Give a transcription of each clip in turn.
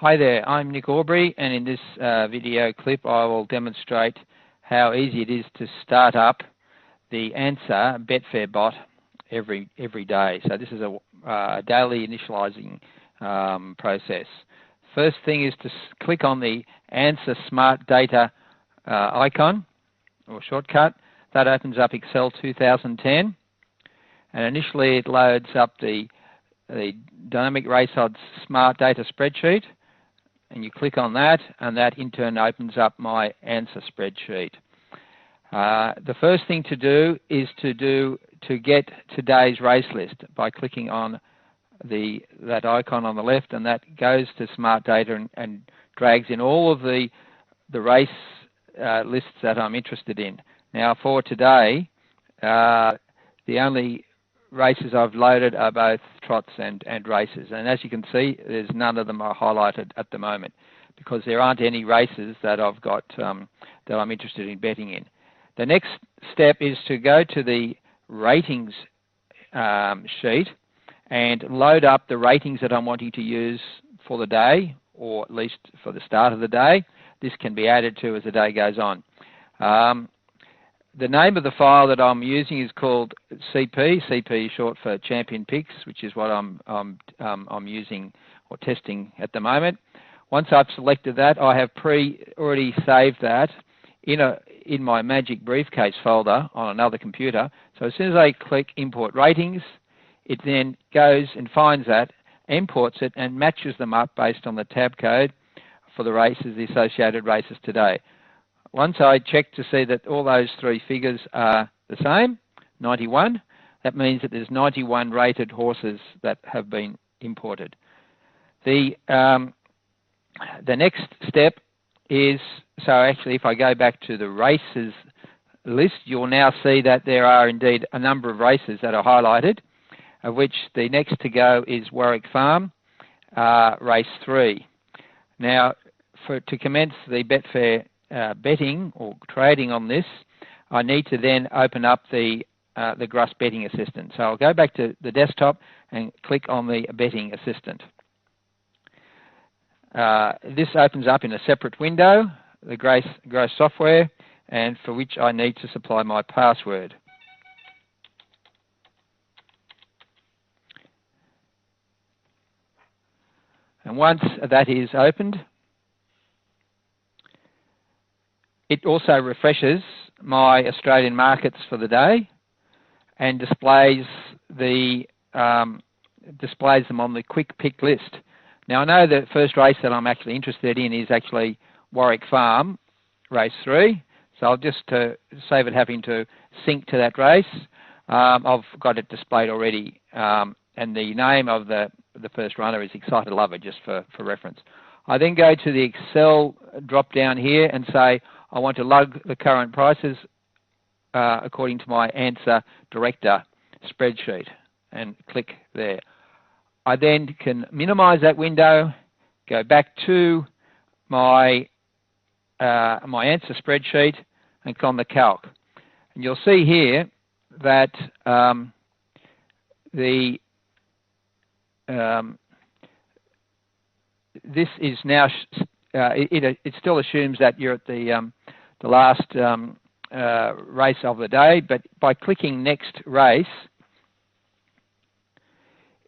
Hi there, I'm Nick Aubrey, and in this video clip I will demonstrate how easy it is to start up the ANCR Betfair Bot every day. So this is a daily initializing process. First thing is to click on the ANCR Smart Data icon or shortcut. That opens up Excel 2010, and initially it loads up the Dynamic Race Odds Smart Data spreadsheet, and you click on that, and that in turn opens up my ANCR spreadsheet. The first thing to do is to get today's race list by clicking on that icon on the left, and that goes to Smart Data and drags in all of the race lists that I'm interested in. Now for today, the only races I've loaded are both trots and races, and as you can see, there's none of them are highlighted at the moment because there aren't any races that I've got that I'm interested in betting in. The next step is to go to the ratings sheet and load up the ratings that I'm wanting to use for the day, or at least for the start of the day. This can be added to as the day goes on. The name of the file that I'm using is called CP. CP is short for Champion Picks, which is what I'm using or testing at the moment. Once I've selected that, I have already saved that in my Magic Briefcase folder on another computer. So as soon as I click Import Ratings, it then goes and finds that, imports it, and matches them up based on the tab code for the races, the associated races today. Once I check to see that all those three figures are the same, 91, that means that there's 91 rated horses that have been imported. The next step is, so actually if I go back to the races list, you'll now see that there are indeed a number of races that are highlighted, of which the next to go is Warwick Farm, race 3. Now, to commence the Betfair betting or trading on this, I need to then open up the Gruss Betting Assistant. So I'll go back to the desktop and click on the Betting Assistant. This opens up in a separate window, the Gruss software, and for which I need to supply my password. And once that is opened, it also refreshes my Australian markets for the day and displays them on the quick pick list. Now I know the first race that I'm actually interested in is actually Warwick Farm, race 3. So I'll just save it having to sync to that race. I've got it displayed already, and the name of the first runner is Excited Lover, just for reference. I then go to the Excel drop down here and say I want to log the current prices according to my ANCR Director spreadsheet, and click there. I then can minimize that window, go back to my ANCR spreadsheet and click on the calc. And you'll see here that this is now it still assumes that you're at the last race of the day, but by clicking next race,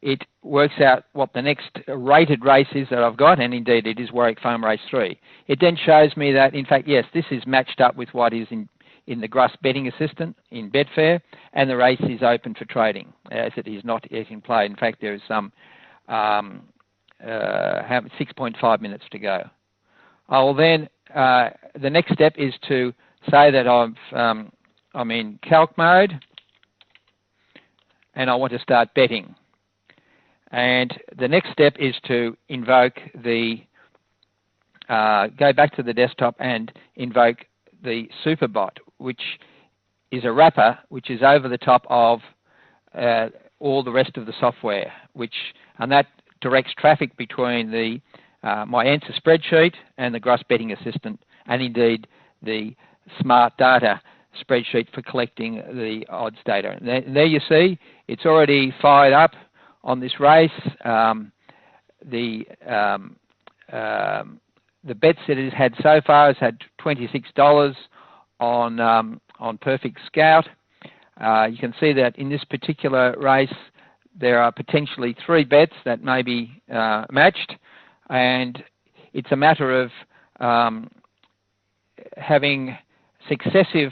it works out what the next rated race is that I've got, and indeed it is Warwick Farm race 3. It then shows me that, in fact, yes, this is matched up with what is in the Gruss Betting Assistant in Betfair, and the race is open for trading, as it is not yet in play. In fact, there is some 6.5 minutes to go. I'll then, the next step is to say that I'm in calc mode, and I want to start betting. And the next step is to invoke go back to the desktop and invoke the Superbot, which is a wrapper which is over the top of all the rest of the software, and that directs traffic between my ANCR spreadsheet and the Gruss Betting Assistant, and indeed the Smart Data spreadsheet for collecting the odds data. And there you see, it's already fired up on this race. The the bets that it has had so far has had $26 on Perfect Scout. You can see that in this particular race there are potentially 3 bets that may be matched, and it's a matter of having successive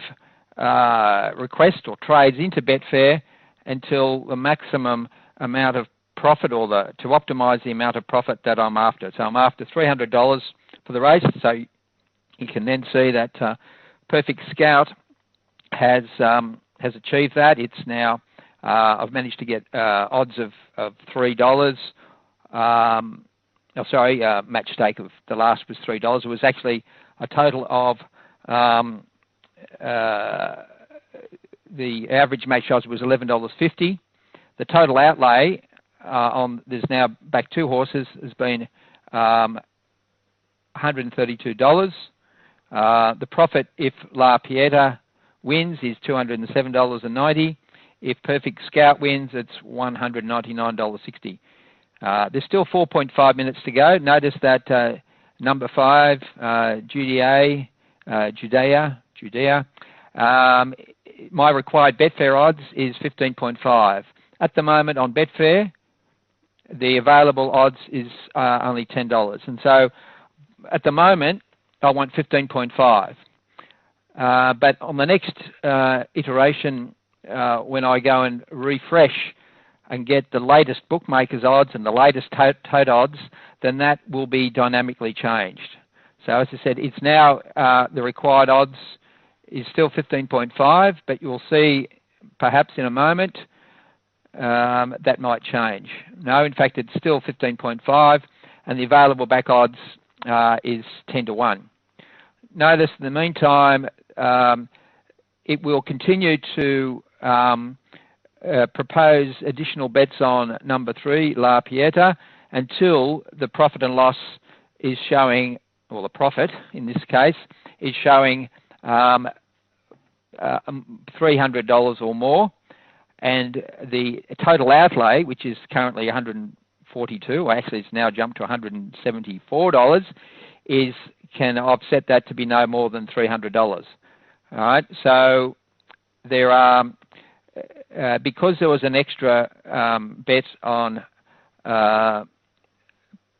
requests or trades into Betfair until the maximum amount of profit, or to optimise the amount of profit that I'm after. So I'm after $300 for the race. So you can then see that Perfect Scout has achieved that. It's now I've managed to get odds of $3. Match stake of the last was $3. It was actually a total of the average match odds was $11.50. The total outlay there's now back 2 horses has been $132. The profit if La Pieta wins is $207.90. If Perfect Scout wins, it's $199.60. There's still 4.5 minutes to go. Notice that number 5, Judea. My required Betfair odds is 15.5. At the moment on Betfair, the available odds is only $10. And so at the moment, I want 15.5. But on the next iteration, when I go and refresh and get the latest bookmakers odds and the latest tote odds, then that will be dynamically changed. So as I said, it's now the required odds is still 15.5, but you'll see perhaps in a moment that might change. No, in fact, it's still 15.5, and the available back odds is 10-1. Notice in the meantime, it will continue to propose additional bets on number 3, La Pieta, until the profit and loss is showing, or the profit in this case, is showing $300 or more, and the total outlay, which is currently $142, or actually it's now jumped to $174, can offset that to be no more than $300. All right, so there are, because there was an extra bet on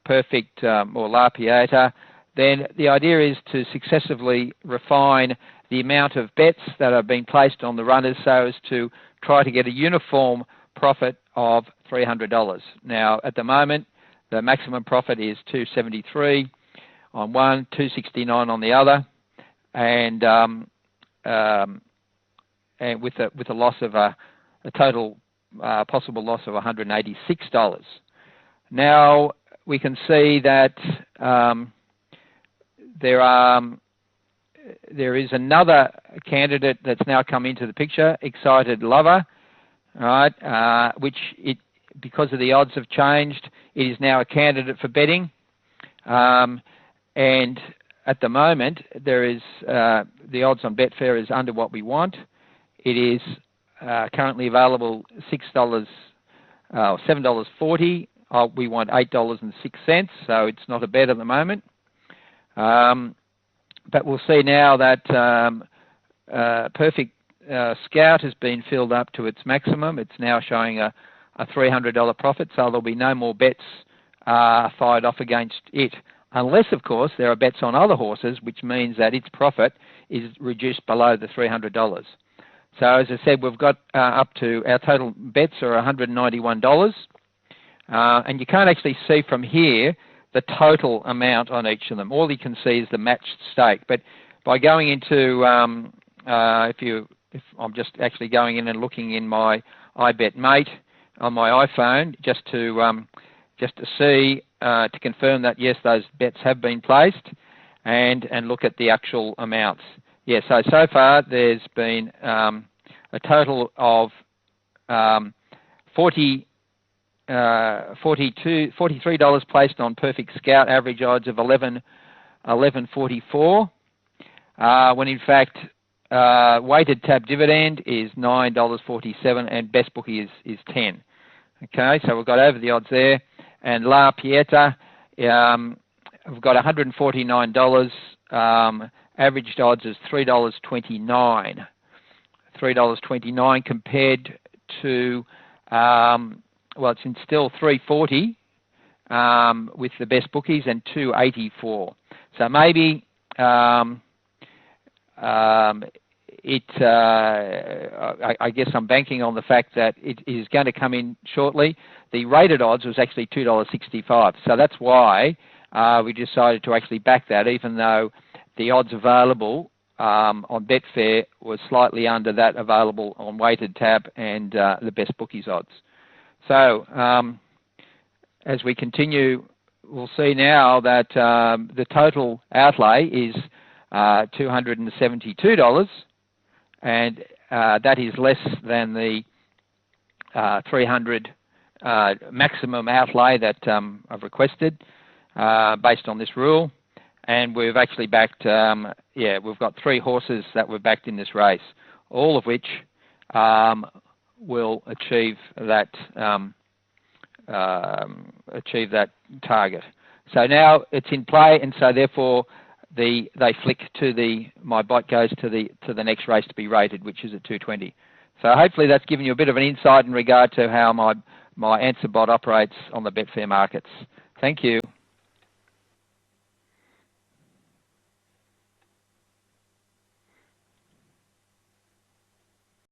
Perfect or La Pieta, then the idea is to successively refine the amount of bets that are being placed on the runners so as to try to get a uniform profit of $300. Now, at the moment, the maximum profit is $273 on one, $269 on the other, and with a loss of a total possible loss of $186. Now we can see that there is another candidate that's now come into the picture, Excited Lover, right? Because of the odds have changed, it is now a candidate for betting, and at the moment there is the odds on Betfair is under what we want. It is currently available $7.40. We want $8.06, so it's not a bet at the moment. But we'll see now that Perfect Scout has been filled up to its maximum. It's now showing a $300 profit, so there'll be no more bets fired off against it, unless, of course, there are bets on other horses, which means that its profit is reduced below the $300. So, as I said, we've got up to our total bets are $191, and you can't actually see from here the total amount on each of them. All you can see is the matched stake. But by going into, if I'm just actually going in and looking in my iBetMate on my iPhone, just to see to confirm that yes, those bets have been placed, and look at the actual amounts. Yeah, so far there's been a total of $43 placed on Perfect Scout, average odds of 11.44, when in fact weighted tab dividend is $9.47 and best bookie is 10. Okay, so we've got over the odds there. And La Pieta, we've got $149. Averaged odds is $3.29. $3.29 compared to, well, it's still $3.40 with the best bookies and $2.84. So maybe I guess I'm banking on the fact that it is going to come in shortly. The rated odds was actually $2.65, so that's why we decided to actually back that, even though the odds available on Betfair was slightly under that available on Weighted Tab and the best bookies odds. So as we continue, we'll see now that the total outlay is $272, and that is less than the $300 maximum outlay that I've requested based on this rule. And we've actually backed, we've got 3 horses that were backed in this race, all of which will achieve that target. So now it's in play, and so therefore they flick to my bot goes to the next race to be rated, which is at 220. So hopefully that's given you a bit of an insight in regard to how my ANCR bot operates on the Betfair markets. Thank you.